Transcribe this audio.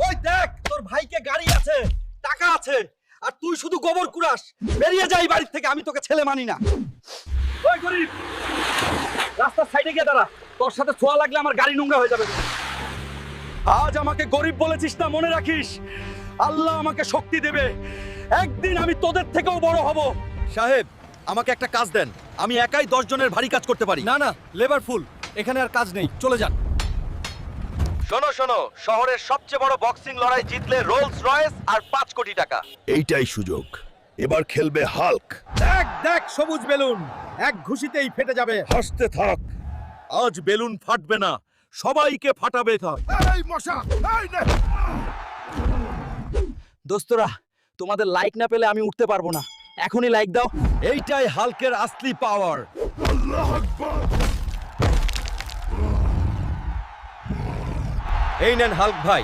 ওই দেখ তোর ভাইকে গাড়ি আছে, টাকা আছে, আর তুই শুধু গোবর কুড়াস। বেরিয়ে যাই বাড়ি থেকে, আমি তোকে ছেলে মানি না। ওই গরিব, রাস্তার সাইডে গিয়ে দাঁড়া, তোর সাথে ছোঁয়া লাগলে আমার গাড়ি নোংরা হয়ে যাবে। আজ আমাকে গরিব বলেছিস না, মনে রাখিস আল্লাহ আমাকে শক্তি দেবে, একদিন আমি তোদের থেকেও বড় হব। সাহেব, আমাকে একটা কাজ দেন, আমি একাই 10 জনের ভারী কাজ করতে পারি। না না, লেবার ফুল, এখানে আর কাজ নেই, চলে যান। শোনো শোনো, শহরের সবচেয়ে বড় বক্সিং লড়াই জিতলে রোলস রয়েস আর 5 কোটি টাকা। এইটাই সুযোগ, এবার খেলবে হাল্ক। দেখ দেখ সবুজ বেলুন, এক ঘুষিতেই ফেটে যাবে। হাসতে থাক, আজ বেলুন ফাটবে না, সবাইকে ফাটাবে। এই মশা, এই নে। দোস্তরা, তোমাদের লাইক না পেলে আমি উঠতে পারবো না, এখনই লাইক দাও। এইটাই হাল্কের আসলি পাওয়ার। আল্লাহু আকবার। এই নেন হাল্ক ভাই,